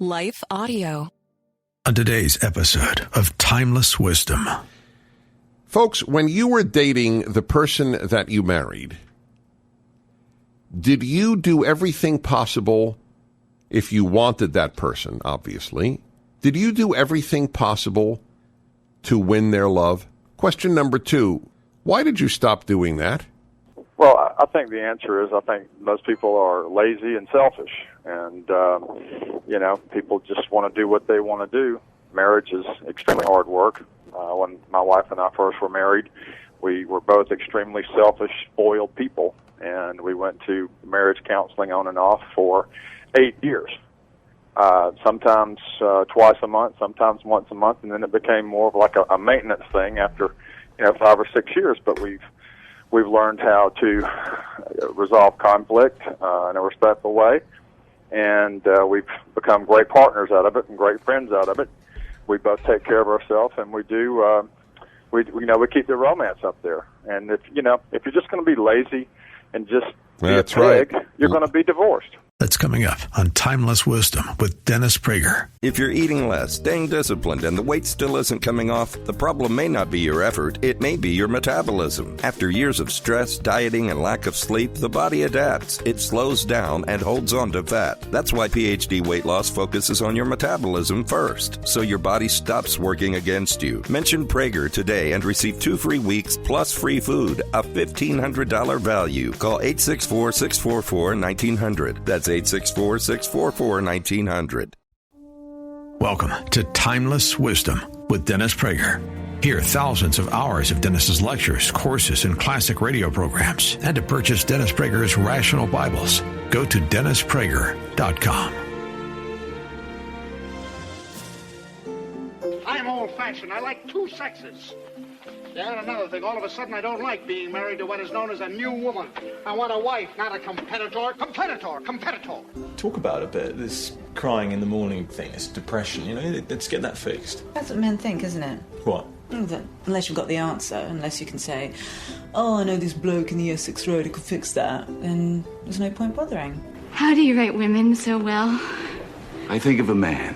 Life Audio. On today's episode of Timeless Wisdom. Folks, when you were dating the person that you married, did you do everything possible, if you wanted that person, obviously, did you do everything possible to win their love? Question number 2, why did you stop doing that? Well, I think the answer is I think most people are lazy and selfish. And, people just want to do what they want to do. Marriage is extremely hard work. When my wife and I first were married, we were both extremely selfish, spoiled people. And we went to marriage counseling on and off for 8 years. Sometimes twice a month, sometimes once a month. And then it became more of like a maintenance thing after 5 or 6 years. But we've learned how to resolve conflict in a respectful way, and we've become great partners out of it and great friends out of it. We both take care of ourselves, and we do. We keep the romance up there. And if you're just going to be lazy and just be a pig, you're going to be divorced. That's coming up on Timeless Wisdom with Dennis Prager. If you're eating less, staying disciplined, and the weight still isn't coming off, the problem may not be your effort, it may be your metabolism. After years of stress, dieting, and lack of sleep, the body adapts. It slows down and holds on to fat. That's why PhD Weight Loss focuses on your metabolism first, so your body stops working against you. Mention Prager today and receive 2 free weeks plus free food, a $1,500 value. Call 864-644-1900. That's 864-644-1900. Welcome to Timeless Wisdom with Dennis Prager. Hear thousands of hours of Dennis's lectures, courses, and classic radio programs. And to purchase Dennis Prager's Rational Bibles, go to DennisPrager.com. I'm old-fashioned. I like 2 sexes. Yeah, and another thing, all of a sudden I don't like being married to what is known as a new woman. I want a wife, not a competitor. Competitor. Talk about a bit, this crying in the morning thing, this depression, let's get that fixed. That's what men think, isn't it? What? That unless you've got the answer, unless you can say, oh, I know this bloke in the Essex Road who could fix that, then there's no point bothering. How do you rate women so well? I think of a man,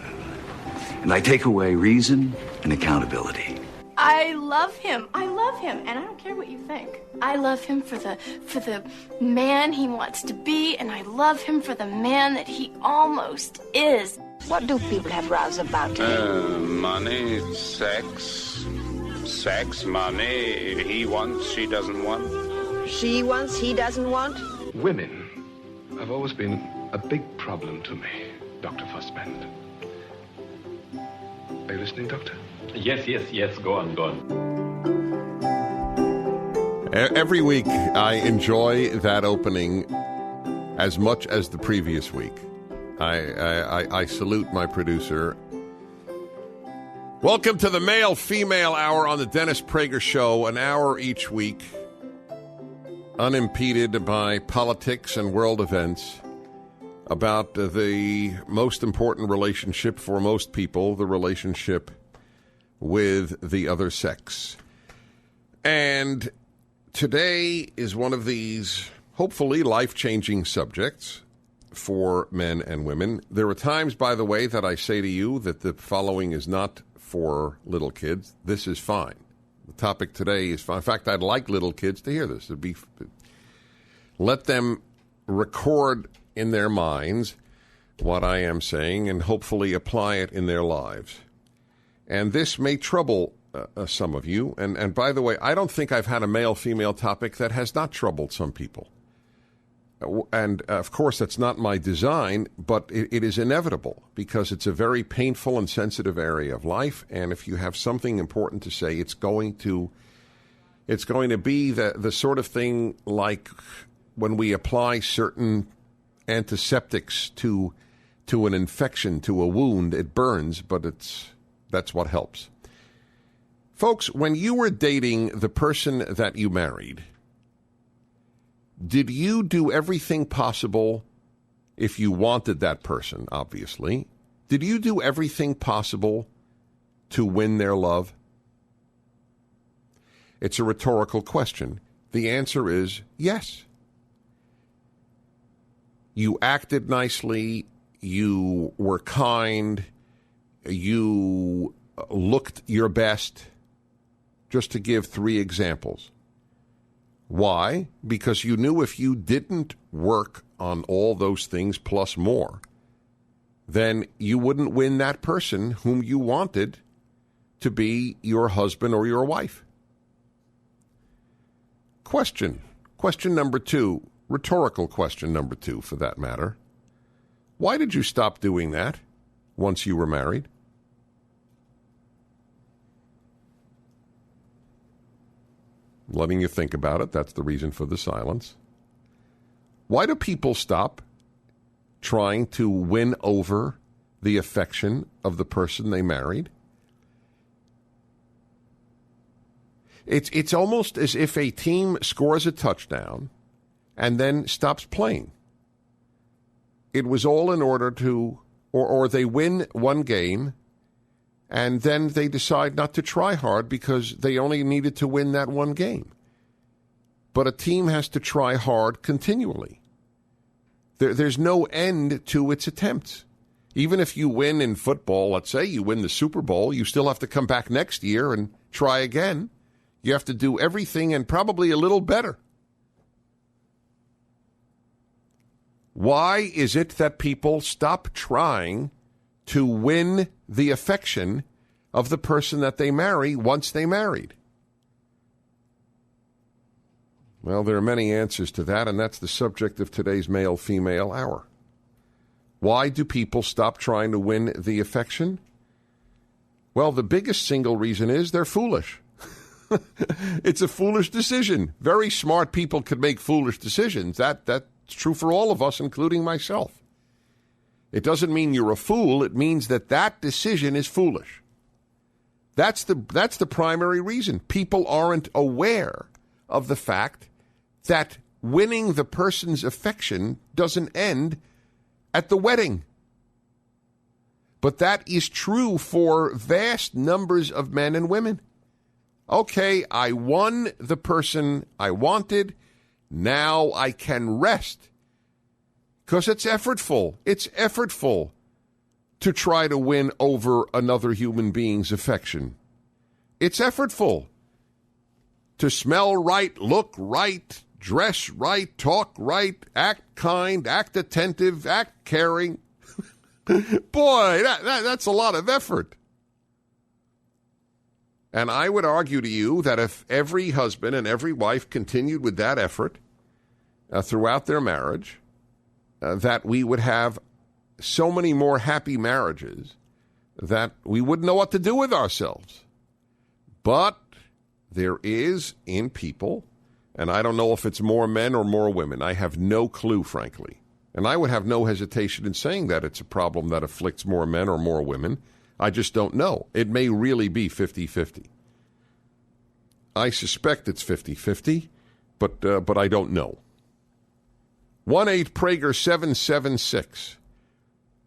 and I take away reason and accountability. I love him, and I don't care what you think. I love him for the man he wants to be, and I love him for the man that he almost is. What do people have rows about? Money, sex, money. He wants, she doesn't want. She wants, he doesn't want. Women have always been a big problem to me, Dr. Fussband. Are you listening, Doctor? Yes. Go on. Every week, I enjoy that opening as much as the previous week. I salute my producer. Welcome to the Male-Female Hour on the Dennis Prager Show, an hour each week, unimpeded by politics and world events, about the most important relationship for most people, the relationship with the other sex. And today is one of these hopefully life-changing subjects for men and women. There are times, by the way, that I say to you that the following is not for little kids. This is fine. The topic today is fine. In fact, I'd like little kids to hear this. Let them record in their minds what I am saying and hopefully apply it in their lives. And this may trouble some of you. And by the way, I don't think I've had a male-female topic that has not troubled some people. And, of course, that's not my design, but it is inevitable because it's a very painful and sensitive area of life. And if you have something important to say, it's going to be the sort of thing like when we apply certain antiseptics to an infection, to a wound. It burns, but that's what helps. Folks, when you were dating the person that you married, did you do everything possible, if you wanted that person, obviously, did you do everything possible to win their love? It's a rhetorical question. The answer is yes. You acted nicely. you were kind, you looked your best, just to give 3 examples. Why? Because you knew if you didn't work on all those things plus more, then you wouldn't win that person whom you wanted to be your husband or your wife. Question number 2, rhetorical question number 2 for that matter. Why did you stop doing that once you were married? Letting you think about it, that's the reason for the silence. Why do people stop trying to win over the affection of the person they married? It's almost as if a team scores a touchdown and then stops playing. It was all in order to, or they win one game and then they decide not to try hard because they only needed to win that one game. But a team has to try hard continually. There's no end to its attempts. Even if you win in football, let's say you win the Super Bowl, you still have to come back next year and try again. You have to do everything and probably a little better. Why is it that people stop trying to win the affection of the person that they marry once they married? Well, there are many answers to that, and that's the subject of today's Male-Female Hour. Why do people stop trying to win the affection? Well, the biggest single reason is they're foolish. It's a foolish decision. Very smart people could make foolish decisions. That's true for all of us, including myself. It doesn't mean you're a fool. It means that decision is foolish. That's the primary reason. People aren't aware of the fact that winning the person's affection doesn't end at the wedding. But that is true for vast numbers of men and women. Okay, I won the person I wanted. Now I can rest. Because it's effortful. It's effortful to try to win over another human being's affection. It's effortful to smell right, look right, dress right, talk right, act kind, act attentive, act caring. Boy, that's a lot of effort. And I would argue to you that if every husband and every wife continued with that effort throughout their marriage, that we would have so many more happy marriages that we wouldn't know what to do with ourselves. But there is in people, and I don't know if it's more men or more women. I have no clue, frankly. And I would have no hesitation in saying that it's a problem that afflicts more men or more women. I just don't know. It may really be 50-50. I suspect it's 50-50, but I don't know. 1-8-PRAGER-776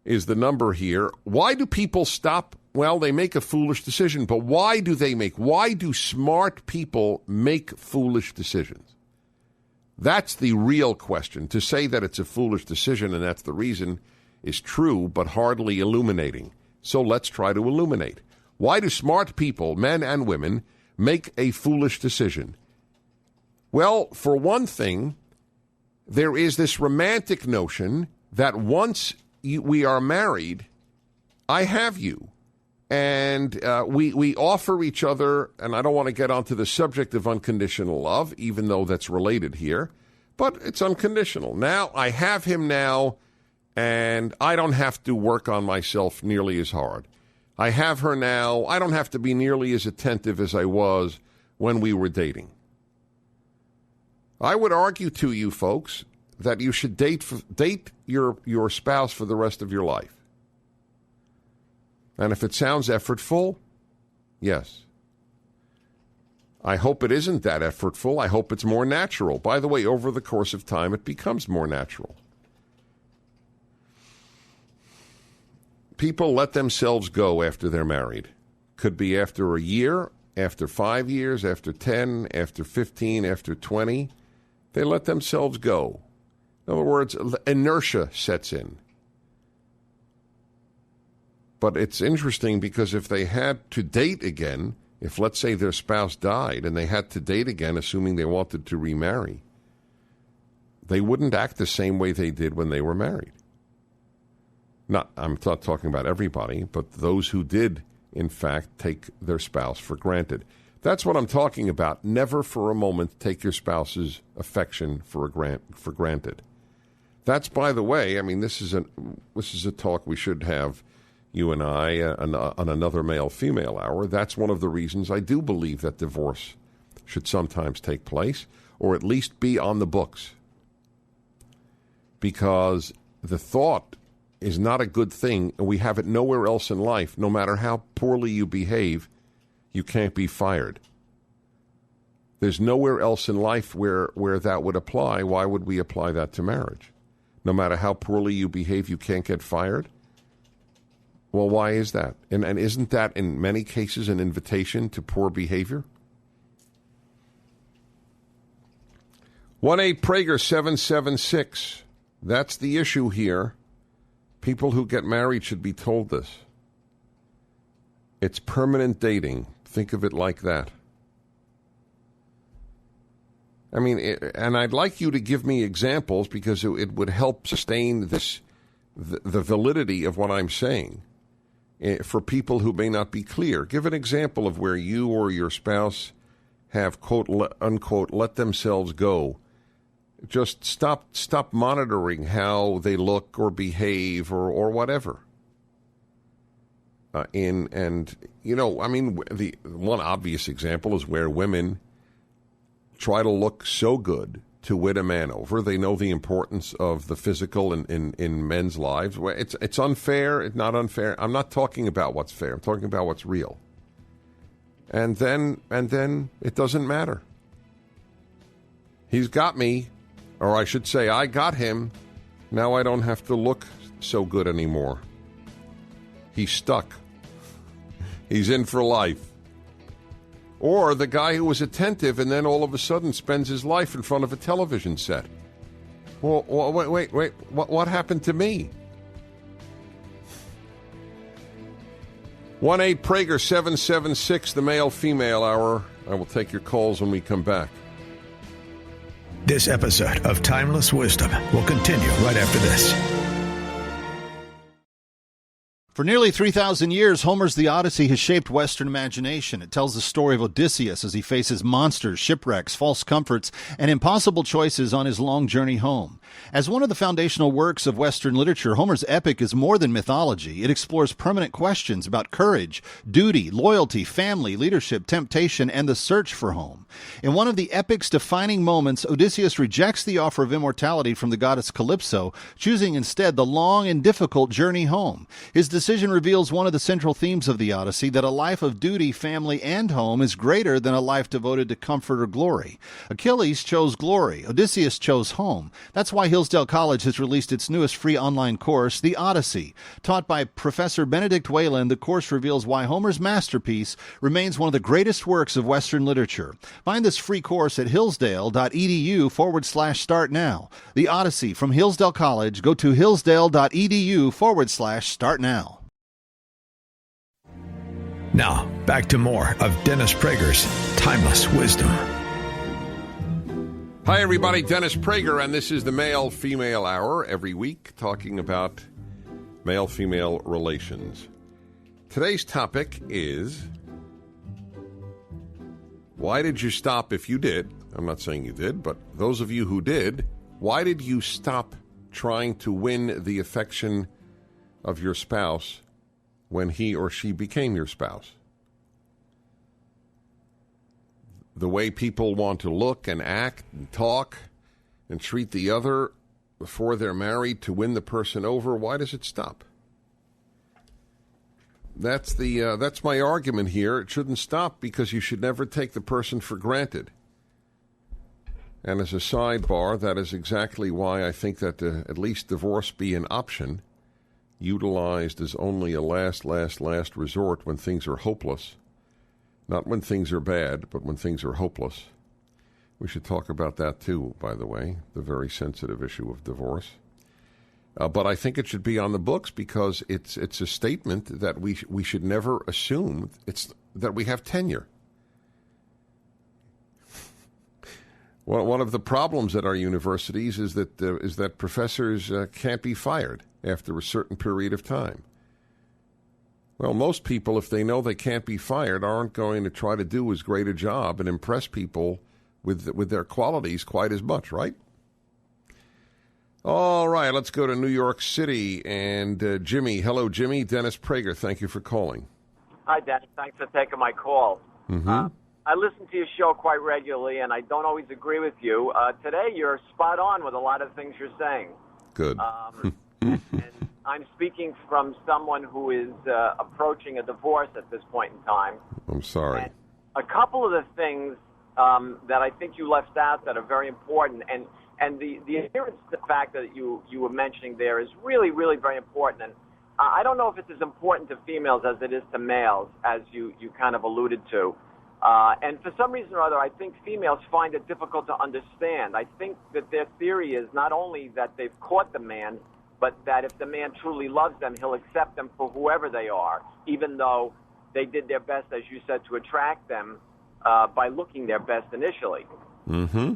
is the number here. Why do people stop? Well, they make a foolish decision, but why do smart people make foolish decisions? That's the real question. To say that it's a foolish decision and that's the reason is true, but hardly illuminating. So let's try to illuminate. Why do smart people, men and women, make a foolish decision? Well, for one thing, there is this romantic notion that once we are married, I have you. And we offer each other, and I don't want to get onto the subject of unconditional love, even though that's related here, but it's unconditional. Now, I have him now, and I don't have to work on myself nearly as hard. I have her now. I don't have to be nearly as attentive as I was when we were dating. I would argue to you folks that you should date your spouse for the rest of your life. And if it sounds effortful, yes. I hope it isn't that effortful. I hope it's more natural. By the way, over the course of time, it becomes more natural. People let themselves go after they're married. Could be after a year, after 5 years, after 10, after 15, after 20. They let themselves go. In other words, inertia sets in. But it's interesting because if they had to date again, if let's say their spouse died and they had to date again, assuming they wanted to remarry, they wouldn't act the same way they did when they were married. I'm not talking about everybody, but those who did, in fact, take their spouse for granted. That's what I'm talking about. Never for a moment take your spouse's affection for granted. That's, by the way, I mean, this is a talk we should have, you and I, on another male-female hour. That's one of the reasons I do believe that divorce should sometimes take place, or at least be on the books. Because the thought is not a good thing, and we have it nowhere else in life. No matter how poorly you behave, you can't be fired. There's nowhere else in life where that would apply. Why would we apply that to marriage? No matter how poorly you behave, you can't get fired? Well, why is that? And isn't that, in many cases, an invitation to poor behavior? 1-8-PRAGER-776. That's the issue here. People who get married should be told this. It's permanent dating. Think of it like that. I mean, and I'd like you to give me examples because it would help sustain the validity of what I'm saying for people who may not be clear. Give an example of where you or your spouse have, quote, unquote, let themselves go. Just stop monitoring how they look or behave or whatever. The one obvious example is where women try to look so good to win a man over. They know the importance of the physical in men's lives. It's unfair. It's not unfair. I'm not talking about what's fair. I'm talking about what's real. And then it doesn't matter. He's got me. Or I should say, I got him. Now I don't have to look so good anymore. He's stuck. He's in for life. Or the guy who was attentive and then all of a sudden spends his life in front of a television set. Well, wait. What happened to me? 1-8-PRAGER-776, the male-female hour. I will take your calls when we come back. This episode of Timeless Wisdom will continue right after this. For nearly 3,000 years, Homer's The Odyssey has shaped Western imagination. It tells the story of Odysseus as he faces monsters, shipwrecks, false comforts, and impossible choices on his long journey home. As one of the foundational works of Western literature, Homer's epic is more than mythology. It explores permanent questions about courage, duty, loyalty, family, leadership, temptation, and the search for home. In one of the epic's defining moments, Odysseus rejects the offer of immortality from the goddess Calypso, choosing instead the long and difficult journey home. His decision reveals one of the central themes of the Odyssey, that a life of duty, family, and home is greater than a life devoted to comfort or glory. Achilles chose glory. Odysseus chose home. That's why Hillsdale College has released its newest free online course, The Odyssey. Taught by Professor Benedict Whalen, the course reveals why Homer's masterpiece remains one of the greatest works of Western literature. Find this free course at hillsdale.edu/start now. The Odyssey from Hillsdale College. Go to hillsdale.edu/start now. Now, back to more of Dennis Prager's Timeless Wisdom. Hi, everybody. Dennis Prager, and this is the Male-Female Hour, every week talking about male-female relations. Today's topic is, why did you stop if you did? I'm not saying you did, but those of you who did, why did you stop trying to win the affection of your spouse when he or she became your spouse? The way people want to look and act and talk and treat the other before they're married to win the person over, why does it stop? That's my argument here. It shouldn't stop because you should never take the person for granted. And as a sidebar, that is exactly why I think that at least divorce be an option, utilized as only a last resort when things are hopeless. Not when things are bad, but when things are hopeless. We should talk about that too, by the way, the very sensitive issue of divorce. But I think it should be on the books because it's a statement that we should never assume that we have tenure. Well, one of the problems at our universities is that professors can't be fired after a certain period of time. Well, most people, if they know they can't be fired, aren't going to try to do as great a job and impress people with their qualities quite as much, right? All right, let's go to New York City and Jimmy. Hello, Jimmy. Dennis Prager, thank you for calling. Hi, Dennis. Thanks for taking my call. Mm-hmm. I listen to your show quite regularly, and I don't always agree with you. Today, you're spot on with a lot of things you're saying. Good. And I'm speaking from someone who is approaching a divorce at this point in time. I'm sorry. And a couple of the things that I think you left out that are very important, and the adherence to the fact that you were mentioning there is really, really very important. And I don't know if it's as important to females as it is to males, as you kind of alluded to. And for some reason or other, I think females find it difficult to understand. I think that their theory is not only that they've caught the man, but that if the man truly loves them, he'll accept them for whoever they are, even though they did their best, as you said, to attract them by looking their best initially. Mm-hmm.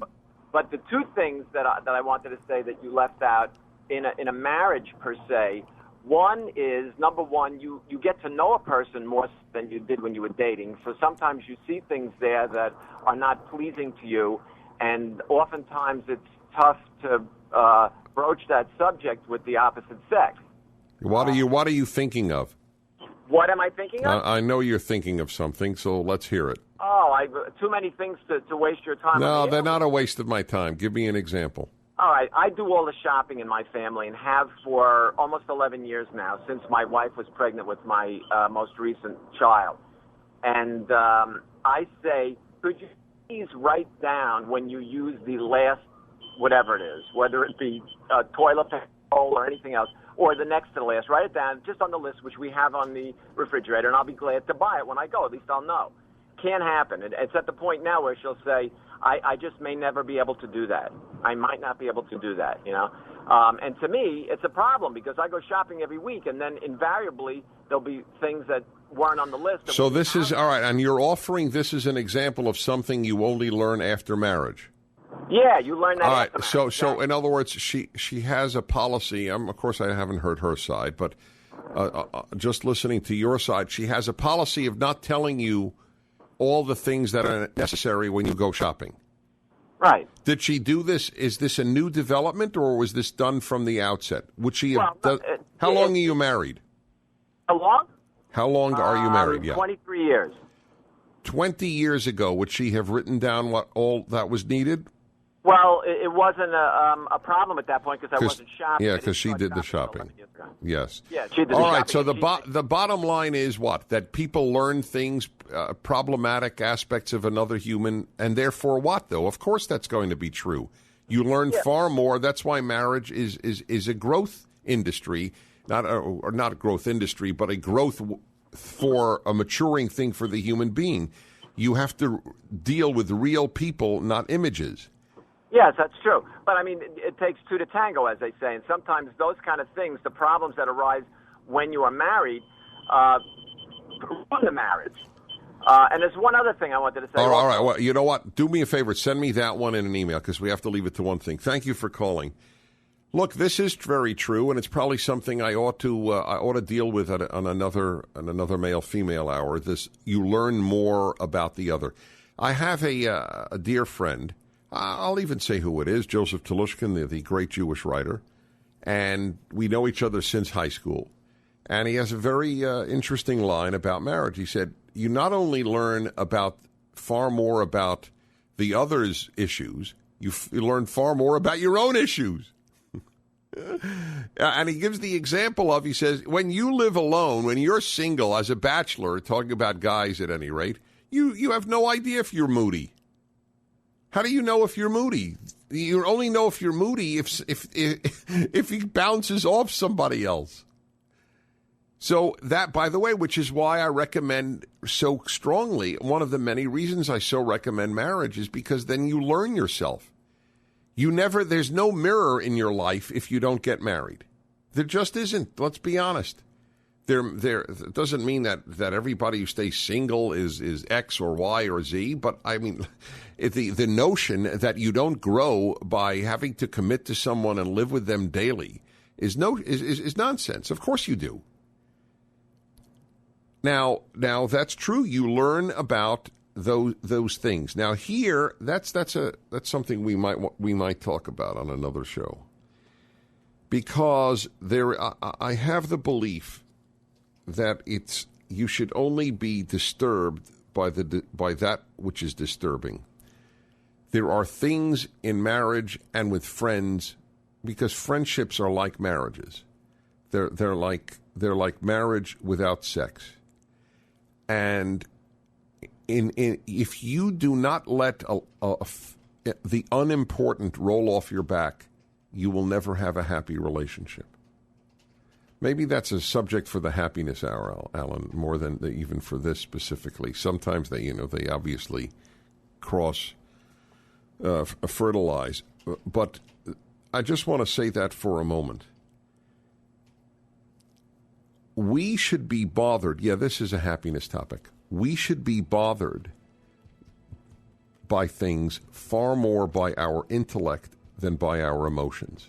But the two things that I wanted to say that you left out in a marriage per se, one is, number one, you get to know a person more than you did when you were dating. So sometimes you see things there that are not pleasing to you, and oftentimes it's tough to broach that subject with the opposite sex. What are you thinking of? What am I thinking of? I know you're thinking of something, so let's hear it. Oh, I've too many things to waste your time. No, they're not a waste of my time. Give me an example. All right, I do all the shopping in my family and have for almost 11 years now, since my wife was pregnant with my most recent child. And I say, could you please write down when you use the last, whatever it is, whether it be toilet paper or anything else, or the next to the last, write it down just on the list, which we have on the refrigerator, and I'll be glad to buy it when I go. At least I'll know. Can't happen. It's at the point now where she'll say, I just may never be able to do that. I might not be able to do that, you know. And to me, it's a problem because I go shopping every week, and then invariably there'll be things that weren't on the list. So this is, all right, and you're offering this as an example of something you only learn after marriage. Yeah, you learn that. All right, so in other words, she has a policy. Of course, I haven't heard her side, but just listening to your side, she has a policy of not telling you all the things that are necessary when you go shopping. Right. Did she do this? Is this a new development, or was this done from the outset? Would she have how long are you married? How long? How long are you married? Yeah. 23 years. 20 years ago, would she have written down what all that was needed? Well, it wasn't a problem at that point because I wasn't shopping. Yeah, because she did the shopping. Yes. Yeah, she did the shopping. All right, so the bottom line is what? That people learn things, problematic aspects of another human, and therefore what, though? Of course that's going to be true. You learn far more. That's why marriage is a growth industry, not a growth industry, but a growth for a maturing thing for the human being. You have to deal with real people, not images. Yes, that's true. But, I mean, it takes two to tango, as they say. And sometimes those kind of things, the problems that arise when you are married, ruin the marriage. And there's one other thing I wanted to say. All right. Well, you know what? Do me a favor. Send me that one in an email because we have to leave it to one thing. Thank you for calling. Look, this is very true, and it's probably something I ought to deal with on another male-female hour. This, you learn more about the other. I have a dear friend. I'll even say who it is, Joseph Telushkin, the great Jewish writer, and we know each other since high school. And he has a very interesting line about marriage. He said, you not only learn far more about the other's issues, you learn far more about your own issues. And he gives the example of, he says, when you live alone, when you're single as a bachelor, talking about guys at any rate, you have no idea if you're moody. How do you know if you're moody? You only know if you're moody if he bounces off somebody else. So that, by the way, which is why I recommend so strongly, one of the many reasons I so recommend marriage is because then you learn yourself. There's no mirror in your life if you don't get married. There just isn't. Let's be honest. There it doesn't mean that everybody who stays single is X or Y or Z, but I mean, the notion that you don't grow by having to commit to someone and live with them daily is nonsense. Of course you do. Now that's true. You learn about those things. Now here, that's something we might talk about on another show, because I have the belief that you should only be disturbed by that which is disturbing. There are things in marriage and with friends, because friendships are like marriages. They're like marriage without sex. And if you do not let the unimportant roll off your back, you will never have a happy relationship. Maybe that's a subject for the happiness hour, Alan, more than even for this specifically. Sometimes they obviously fertilize. But I just want to say that for a moment. We should be bothered. Yeah, this is a happiness topic. We should be bothered by things far more by our intellect than by our emotions.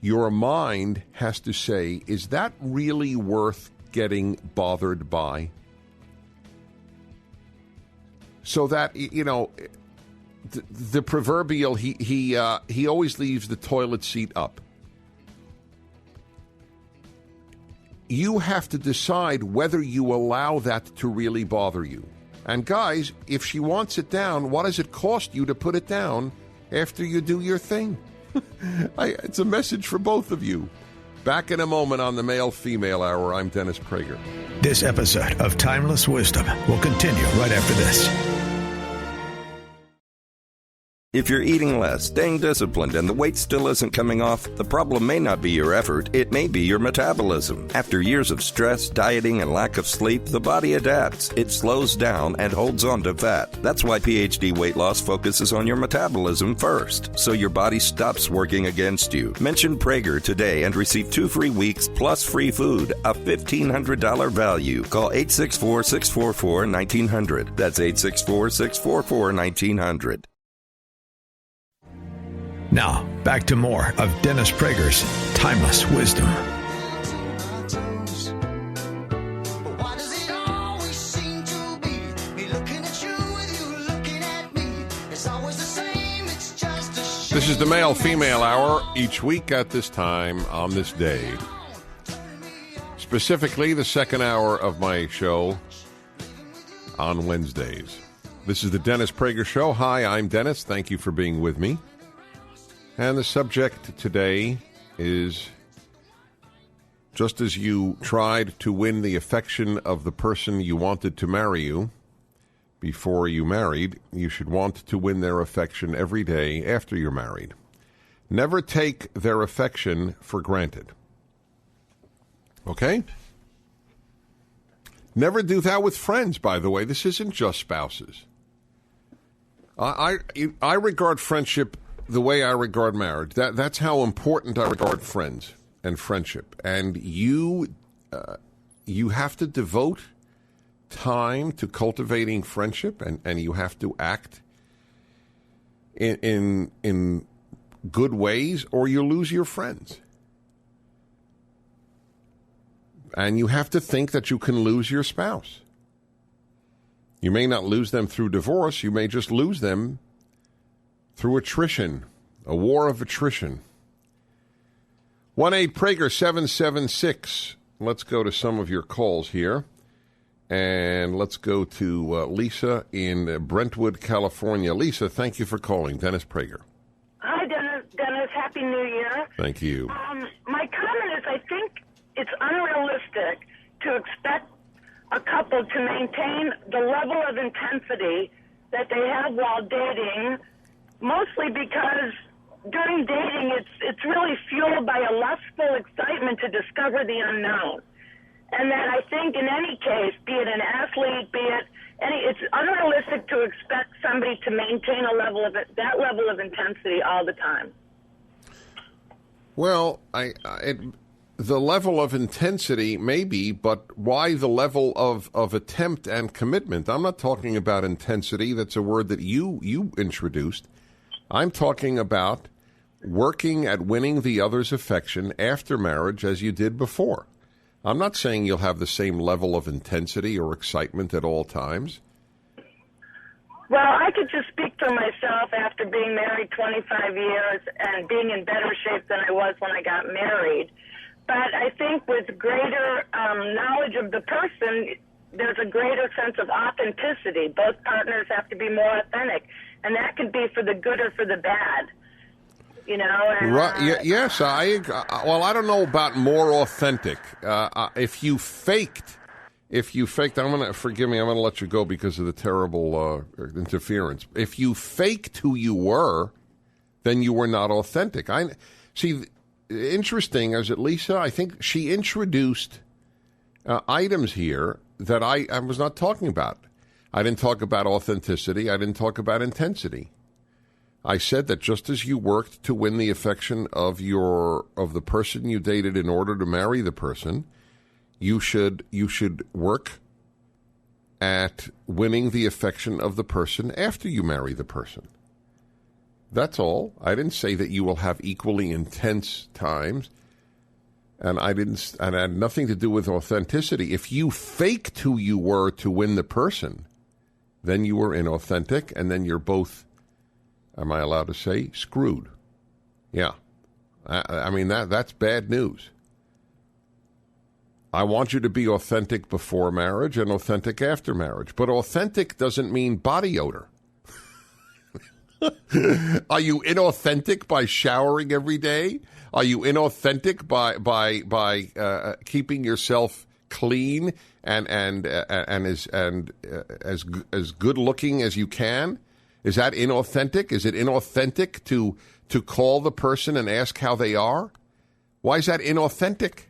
Your mind has to say, is that really worth getting bothered by? So that, the proverbial, he always leaves the toilet seat up. You have to decide whether you allow that to really bother you. And guys, if she wants it down, what does it cost you to put it down after you do your thing? It's a message for both of you. Back in a moment on the Male-Female Hour. I'm Dennis Prager. This episode of Timeless Wisdom will continue right after this. If you're eating less, staying disciplined, and the weight still isn't coming off, the problem may not be your effort, it may be your metabolism. After years of stress, dieting, and lack of sleep, the body adapts. It slows down and holds on to fat. That's why PhD Weight Loss focuses on your metabolism first, so your body stops working against you. Mention Prager today and receive 2 free weeks plus free food, a $1,500 value. Call 864-644-1900. That's 864-644-1900. Now, back to more of Dennis Prager's Timeless Wisdom. This is the Male-Female Hour, each week at this time on this day. Specifically, the second hour of my show on Wednesdays. This is the Dennis Prager Show. Hi, I'm Dennis. Thank you for being with me. And the subject today is, just as you tried to win the affection of the person you wanted to marry you before you married, you should want to win their affection every day after you're married. Never take their affection for granted. Okay? Never do that with friends, by the way. This isn't just spouses. I regard friendship the way I regard marriage. That's how important I regard friends and friendship. And you have to devote time to cultivating friendship, and you have to act in good ways, or you lose your friends. And you have to think that you can lose your spouse. You may not lose them through divorce. You may just lose them through attrition, a war of attrition. 1-8-PRAGER-776. Let's go to some of your calls here. And let's go to Lisa in Brentwood, California. Lisa, thank you for calling. Dennis Prager. Hi, Dennis. Dennis, Happy New Year. Thank you. My comment is, I think it's unrealistic to expect a couple to maintain the level of intensity that they have while dating, mostly because during dating it's really fueled by a lustful excitement to discover the unknown. And that I think in any case, be it an athlete, it's unrealistic to expect somebody to maintain that level of intensity all the time. Well, the level of intensity, maybe, but why the level of attempt and commitment? I'm not talking about intensity. That's a word that you introduced. I'm talking about working at winning the other's affection after marriage as you did before. I'm not saying you'll have the same level of intensity or excitement at all times. Well, I could just speak for myself after being married 25 years and being in better shape than I was when I got married. But I think with greater knowledge of the person, there's a greater sense of authenticity. Both partners have to be more authentic, and that could be for the good or for the bad. You know? And, right? Yes, well, I don't know about more authentic. If you faked, forgive me, I'm going to let you go because of the terrible interference. If you faked who you were, then you were not authentic. Interesting, as it Lisa, I think she introduced items here that I was not talking about. I didn't talk about authenticity. I didn't talk about intensity. I said that just as you worked to win the affection of the person you dated in order to marry the person, you should work at winning the affection of the person after you marry the person. That's all. I didn't say that you will have equally intense times, and I had nothing to do with authenticity. If you faked who you were to win the person, then you were inauthentic, and then you're both, am I allowed to say, screwed? Yeah. I mean, that's bad news. I want you to be authentic before marriage and authentic after marriage. But authentic doesn't mean body odor. Are you inauthentic by showering every day? Are you inauthentic by keeping yourself clean and as good looking as you can? Is that inauthentic? Is it inauthentic to call the person and ask how they are? Why is that inauthentic?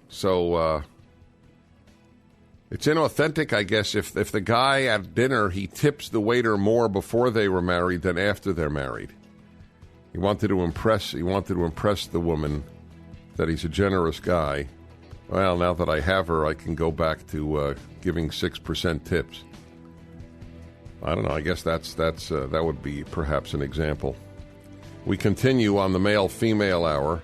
So it's inauthentic, I guess, if the guy at dinner, he tips the waiter more before they were married than after they're married. He wanted to impress the woman that he's a generous guy. Well, now that I have her, I can go back to giving 6% tips. I don't know. I guess that would be perhaps an example. We continue on the male-female hour.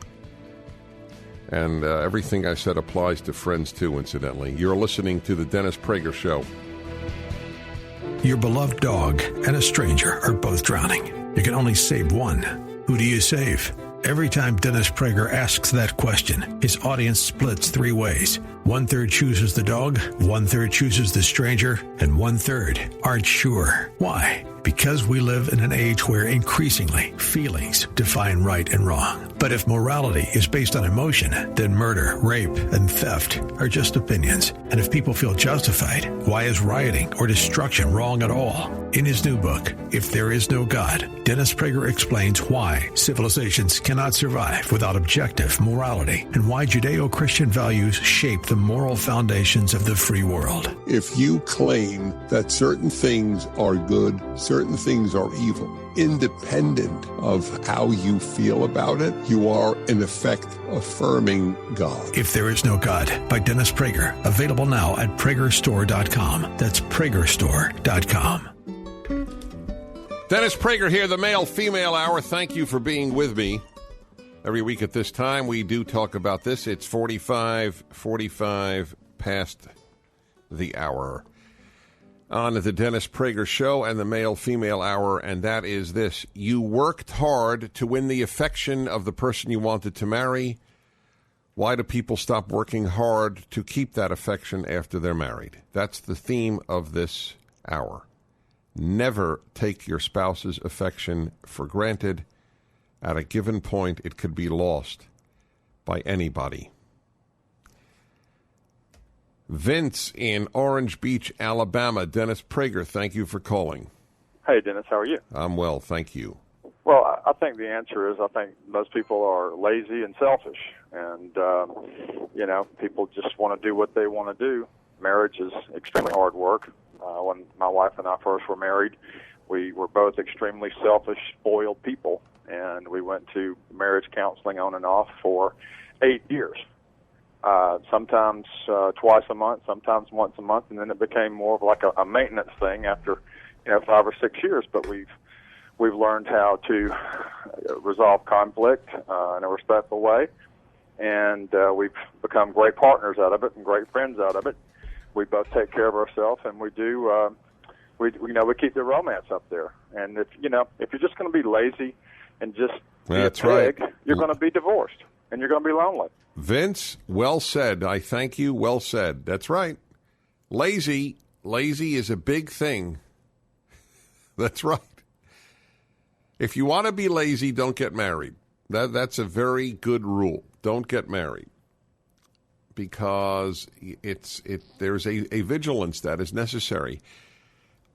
And everything I said applies to friends, too, incidentally. You're listening to The Dennis Prager Show. Your beloved dog and a stranger are both drowning. You can only save one. Who do you save? Every time Dennis Prager asks that question, his audience splits three ways. 1/3 chooses the dog, 1/3 chooses the stranger, and 1/3 aren't sure. Why? Because we live in an age where increasingly feelings define right and wrong. But if morality is based on emotion, then murder, rape, and theft are just opinions. And if people feel justified, why is rioting or destruction wrong at all? In his new book, If There Is No God, Dennis Prager explains why civilizations cannot survive without objective morality and why Judeo-Christian values shape the moral foundations of the free world. If you claim that certain things are good, certain things are evil, independent of how you feel about it, you are, in effect, affirming God. If There Is No God by Dennis Prager. Available now at PragerStore.com. That's PragerStore.com. Dennis Prager here, the male-female hour. Thank you for being with me. Every week at this time, we do talk about this. It's 45 past the hour on the Dennis Prager Show and the male-female hour, and that is this. You worked hard to win the affection of the person you wanted to marry. Why do people stop working hard to keep that affection after they're married? That's the theme of this hour. Never take your spouse's affection for granted. At a given point, it could be lost by anybody. Vince in Orange Beach, Alabama. Dennis Prager, thank you for calling. Hey, Dennis, how are you? I'm well, thank you. Well, I think the answer is I think most people are lazy and selfish. And, people just want to do what they want to do. Marriage is extremely hard work. When my wife and I first were married, We were both extremely selfish, spoiled people, and we went to marriage counseling on and off for 8 years. Sometimes twice a month, sometimes once a month, and then it became more of like a maintenance thing after 5 or 6 years. But we've learned how to resolve conflict in a respectful way, and we've become great partners out of it and great friends out of it. We both take care of ourselves, and we do. We keep the romance up there. And if you're just going to be lazy and just That's be a pig, right. you're going to be divorced, and you're going to be lonely. Vince, well said. I thank you. Well said. That's right. Lazy is a big thing. That's right. If you want to be lazy, don't get married. That's a very good rule. Don't get married, because there's a vigilance that is necessary.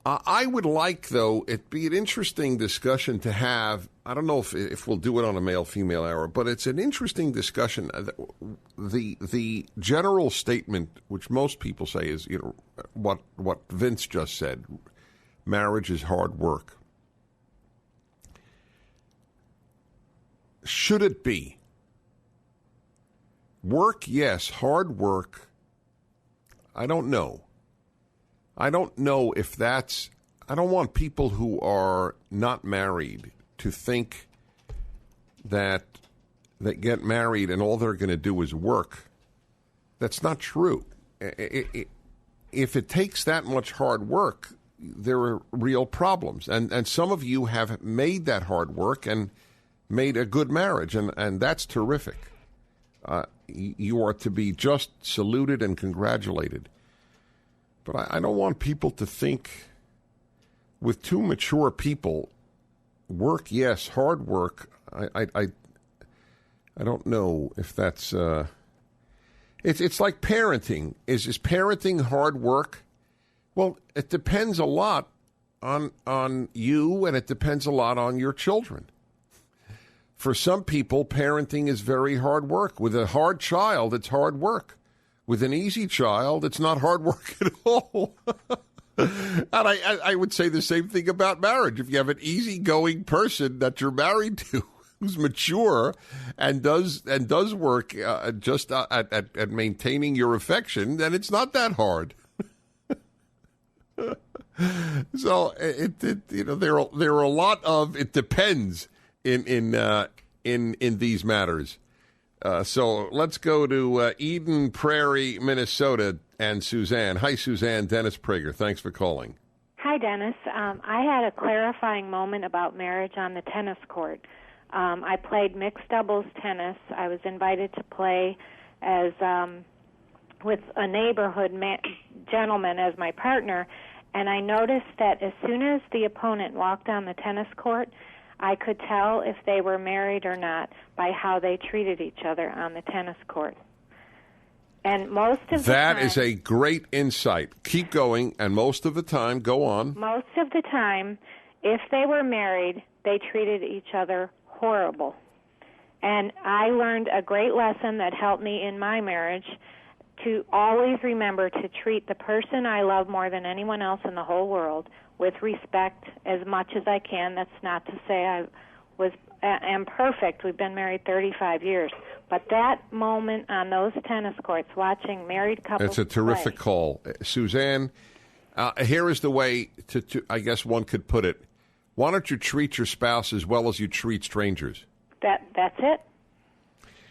I would like, though, it'd be an interesting discussion to have. I don't know if we'll do it on a male-female hour, but it's an interesting discussion. The general statement, which most people say, is what Vince just said: marriage is hard work. Should it be? Work, yes. Hard work, I don't know. I don't know if that's... I don't want people who are not married to think that they get married and all they're going to do is work. That's not true. If it takes that much hard work, there are real problems. And some of you have made that hard work and made a good marriage, and that's terrific. You are to be just saluted and congratulated. But I don't want people to think, with two mature people, work, yes, hard work. I don't know if that's... It's like parenting. Is parenting hard work? Well, it depends a lot on you, and it depends a lot on your children. For some people, parenting is very hard work. With a hard child, it's hard work. With an easy child, it's not hard work at all. And I would say the same thing about marriage. If you have an easygoing person that you're married to, who's mature and does work just at maintaining your affection, then it's not that hard. So there are a lot of it depends in these matters. So let's go to Eden Prairie, Minnesota, and Suzanne. Hi, Suzanne. Dennis Prager. Thanks for calling. Hi, Dennis. I had a clarifying moment about marriage on the tennis court. I played mixed doubles tennis. I was invited to play as with a neighborhood gentleman as my partner, and I noticed that as soon as the opponent walked on the tennis court, I could tell if they were married or not by how they treated each other on the tennis court. And most of the time... That is a great insight. Keep going, and most of the time, go on. Most of the time, if they were married, they treated each other horrible. And I learned a great lesson that helped me in my marriage, to always remember to treat the person I love more than anyone else in the whole world with respect as much as I can. That's not to say I am perfect. We've been married 35 years. But that moment on those tennis courts, watching married couples It's a terrific play, call. Suzanne, here is the way to, I guess one could put it. Why don't you treat your spouse as well as you treat strangers? That's it.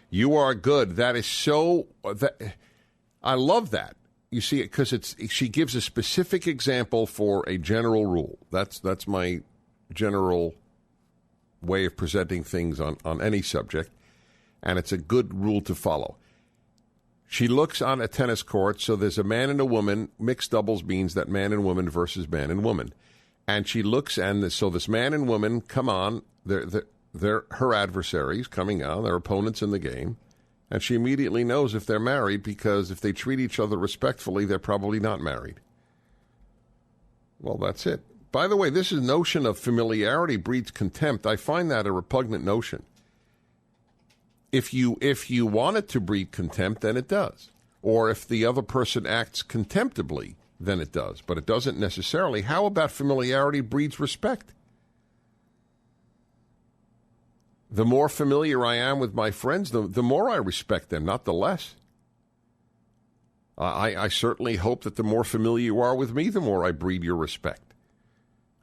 You are good. That is so... I love that. You see it because she gives a specific example for a general rule. That's my general way of presenting things on any subject, and it's a good rule to follow. She looks on a tennis court, so there's a man and a woman. Mixed doubles means that man and woman versus man and woman. And she looks, and so this man and woman come on. They're her adversaries coming on. They're opponents in the game. And she immediately knows if they're married, because if they treat each other respectfully, they're probably not married. Well, that's it. By the way, this notion of familiarity breeds contempt. I find that a repugnant notion. If you want it to breed contempt, then it does. Or if the other person acts contemptibly, than it does. But it doesn't necessarily. How about familiarity breeds respect? The more familiar I am with my friends, the more I respect them, not the less. I certainly hope that the more familiar you are with me, the more I breed your respect.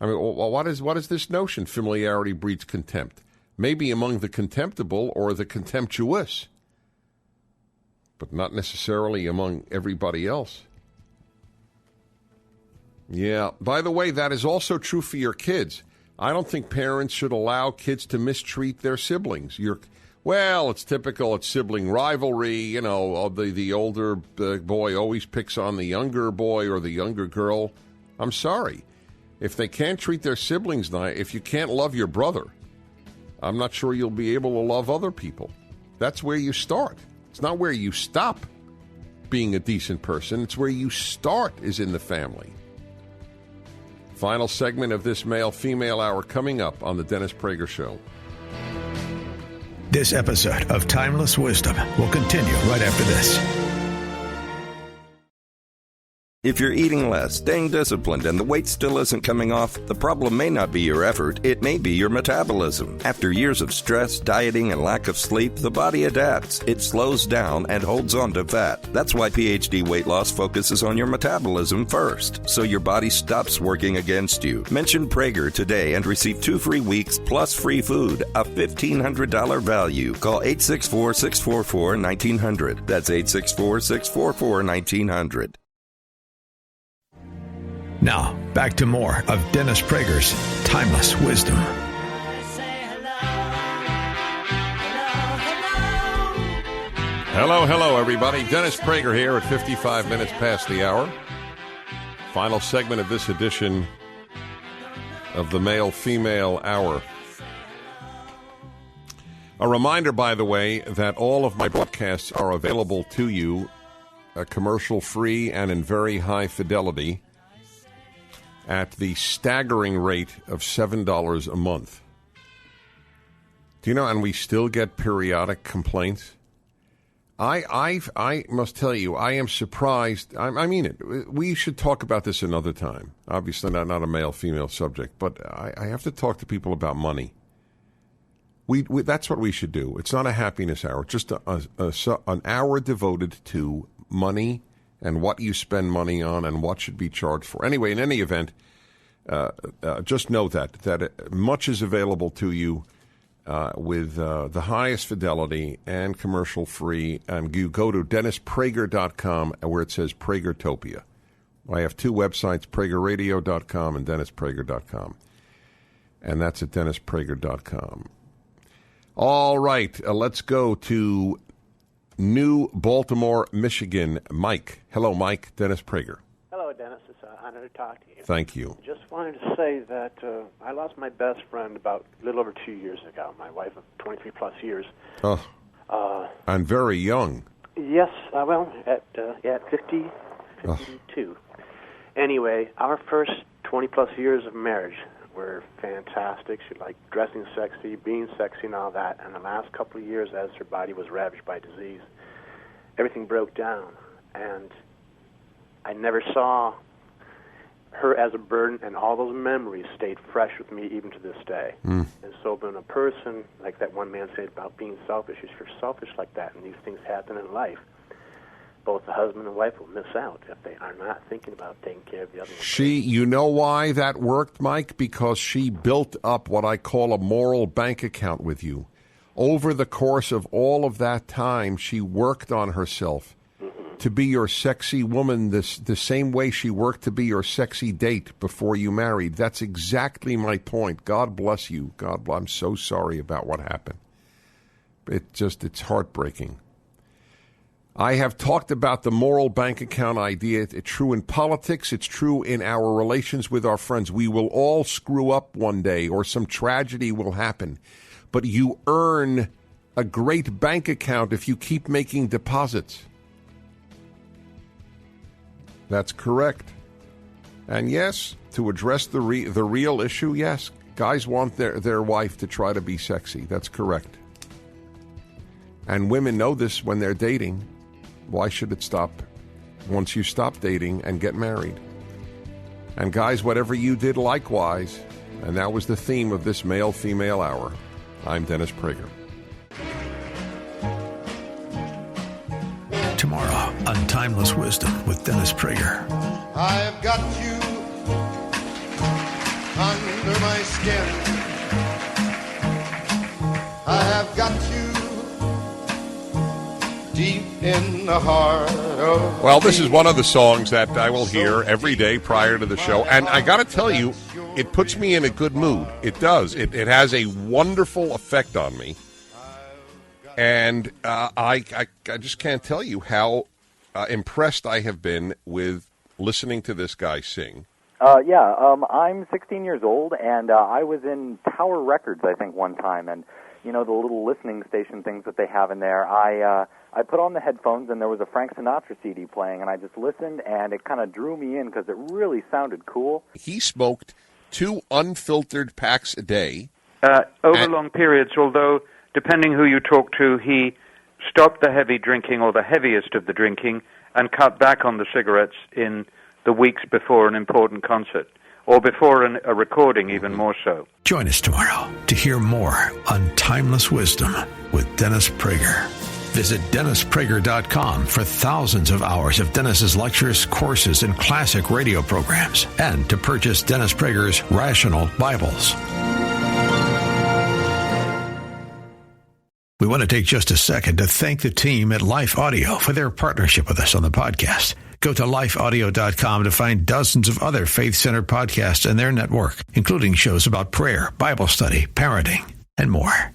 I mean, what is this notion? Familiarity breeds contempt. Maybe among the contemptible or the contemptuous, but not necessarily among everybody else. Yeah. By the way, that is also true for your kids. I don't think parents should allow kids to mistreat their siblings. Well, it's typical. It's sibling rivalry. You know, the older boy always picks on the younger boy or the younger girl. I'm sorry. If they can't treat their siblings nice, if you can't love your brother, I'm not sure you'll be able to love other people. That's where you start. It's not where you stop being a decent person. It's where you start is in the family. Final segment of this male-female hour coming up on the Dennis Prager Show. This episode of Timeless Wisdom will continue right after this. If you're eating less, staying disciplined, and the weight still isn't coming off, the problem may not be your effort, it may be your metabolism. After years of stress, dieting, and lack of sleep, the body adapts. It slows down and holds on to fat. That's why PhD Weight Loss focuses on your metabolism first, so your body stops working against you. Mention Prager today and receive 2 free weeks plus free food, a $1,500 value. Call 864-644-1900. That's 864-644-1900. Now, back to more of Dennis Prager's Timeless Wisdom. Hello, everybody. Dennis Prager here at 55 minutes past the hour. Final segment of this edition of the male-female hour. A reminder, by the way, that all of my broadcasts are available to you, commercial-free and in very high fidelity, at the staggering rate of $7 a month. Do you know, and we still get periodic complaints? I must tell you, I am surprised. I mean it. We should talk about this another time. Obviously not a male-female subject, but I have to talk to people about money. We that's what we should do. It's not a happiness hour. It's just an hour devoted to money and what you spend money on and what should be charged for. Anyway, in any event, just know that much is available to you with the highest fidelity and commercial free. And you go to DennisPrager.com where it says Pragertopia. I have 2 websites, PragerRadio.com and DennisPrager.com. And that's at DennisPrager.com. All right, let's go to New Baltimore, Michigan. Mike. Hello, Mike. Dennis Prager. Hello, Dennis. It's an honor to talk to you. Thank you. Just wanted to say that I lost my best friend about a little over 2 years ago. My wife of 23-plus years. Oh, I'm very young. Yes, well, at 52. Anyway, our first 20-plus years of marriage were fantastic. She liked dressing sexy, being sexy, and all that. And the last couple of years, as her body was ravaged by disease, everything broke down. And I never saw her as a burden, and all those memories stayed fresh with me even to this day. And so when a person, like that one man said about being selfish, if you're selfish like that and these things happen in life, both the husband and wife will miss out if they are not thinking about taking care of the other one. You know why that worked, Mike? Because she built up what I call a moral bank account with you. Over the course of all of that time, she worked on herself to be your sexy woman the same way she worked to be your sexy date before you married. That's exactly my point. God bless you. I'm so sorry about what happened. It's heartbreaking. I have talked about the moral bank account idea. It's true in politics. It's true in our relations with our friends. We will all screw up one day or some tragedy will happen. But you earn a great bank account if you keep making deposits. That's correct. And yes, to address the real issue, yes, guys want their wife to try to be sexy. That's correct. And women know this when they're dating. Why should it stop once you stop dating and get married? And guys, whatever you did, likewise. And that was the theme of this male-female hour. I'm Dennis Prager. Tomorrow on Timeless Wisdom with Dennis Prager. I've got you under my skin. I have got you deep in the heart of... Well, this is one of the songs that I will hear every day prior to the show. And I got to tell you, it puts me in a good mood. It does. It has a wonderful effect on me. And I just can't tell you how impressed I have been with listening to this guy sing. I'm 16 years old, and I was in Tower Records, I think, one time. And, you know, the little listening station things that they have in there, I put on the headphones, and there was a Frank Sinatra CD playing, and I just listened, and it kind of drew me in because it really sounded cool. He smoked 2 unfiltered packs a day. Over long periods, although... Depending who you talk to, he stopped the heavy drinking or the heaviest of the drinking and cut back on the cigarettes in the weeks before an important concert or before a recording, even more so. Join us tomorrow to hear more on Timeless Wisdom with Dennis Prager. Visit DennisPrager.com for thousands of hours of Dennis's lectures, courses, and classic radio programs, and to purchase Dennis Prager's Rational Bibles. We want to take just a second to thank the team at Life Audio for their partnership with us on the podcast. Go to lifeaudio.com to find dozens of other faith-centered podcasts in their network, including shows about prayer, Bible study, parenting, and more.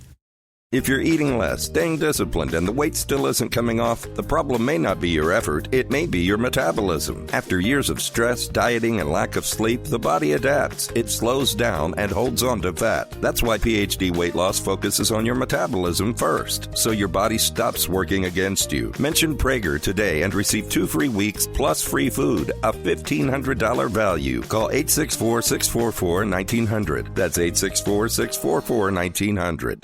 If you're eating less, staying disciplined, and the weight still isn't coming off, the problem may not be your effort, it may be your metabolism. After years of stress, dieting, and lack of sleep, the body adapts. It slows down and holds on to fat. That's why PhD Weight Loss focuses on your metabolism first, so your body stops working against you. Mention Prager today and receive 2 free weeks plus free food, a $1,500 value. Call 864-644-1900. That's 864-644-1900.